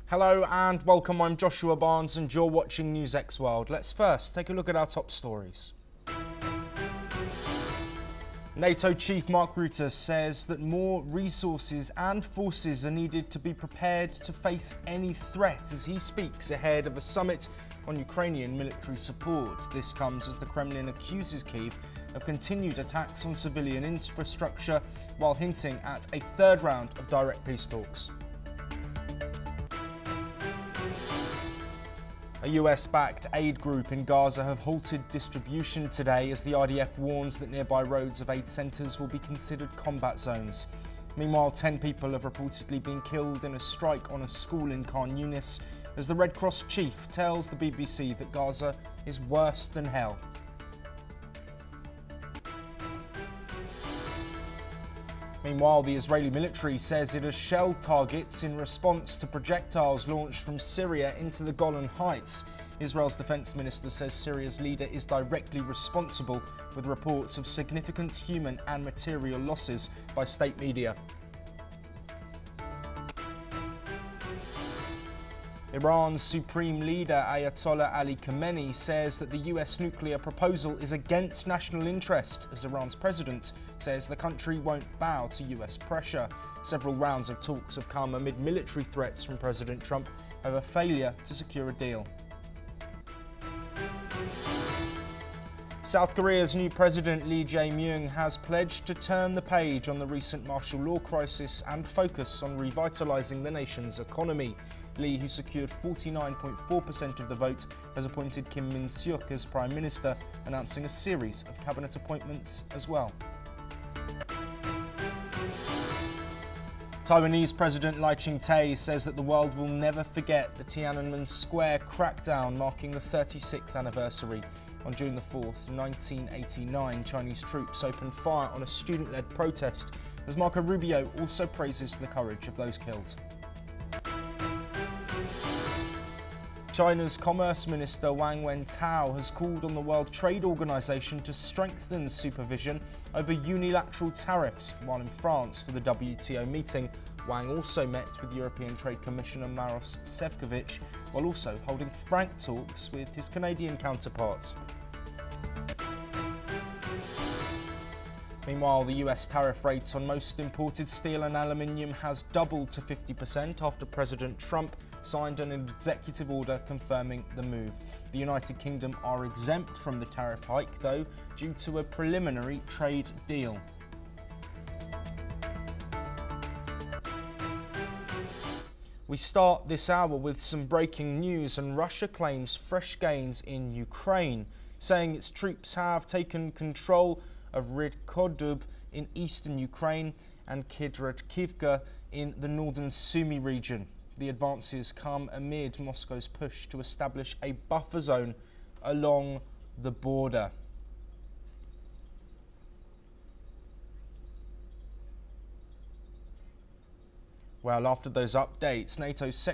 Hello and welcome, I'm Joshua Barnes and you're watching NewsX World. Let's first take a look at our top stories. NATO chief Mark Rutte says that more resources and forces are needed to be prepared to face any threat as he speaks ahead of a summit on Ukrainian military support. This comes as the Kremlin accuses Kyiv of continued attacks on civilian infrastructure while hinting at a third round of direct peace talks. A US-backed aid group in Gaza have halted distribution today as the IDF warns that nearby roads of aid centres will be considered combat zones. Meanwhile, 10 people have reportedly been killed in a strike on a school in Khan Yunis as the Red Cross chief tells the BBC that Gaza is worse than hell. Meanwhile, the Israeli military says it has shelled targets in response to projectiles launched from Syria into the Golan Heights. Israel's defense minister says Syria's leader is directly responsible, with reports of significant human and material losses by state media. Iran's supreme leader Ayatollah Ali Khamenei says that the US nuclear proposal is against national interest, as Iran's president says the country won't bow to US pressure. Several rounds of talks have come amid military threats from President Trump over failure to secure a deal. South Korea's new president Lee Jae-myung has pledged to turn the page on the recent martial law crisis and focus on revitalizing the nation's economy. Lee, who secured 49.4% of the vote, has appointed Kim Min-seok as Prime Minister, announcing a series of cabinet appointments as well. Taiwanese President Lai Ching-te says that the world will never forget the Tiananmen Square crackdown marking the 36th anniversary. On June the 4th, 1989, Chinese troops opened fire on a student-led protest, as Marco Rubio also praises the courage of those killed. China's Commerce Minister Wang Wentao has called on the World Trade Organization to strengthen supervision over unilateral tariffs. While in France for the WTO meeting, Wang also met with European Trade Commissioner Maros Sefcovic, while also holding frank talks with his Canadian counterparts. Meanwhile, the US tariff rate on most imported steel and aluminium has doubled to 50% after President Trump signed an executive order confirming the move. The United Kingdom are exempt from the tariff hike, though, due to a preliminary trade deal. We start this hour with some breaking news, and Russia claims fresh gains in Ukraine, saying its troops have taken control of Ridkodub in eastern Ukraine and Kindrativka in the northern Sumy region. The advances come amid Moscow's push to establish a buffer zone along the border. Well, after those updates, NATO's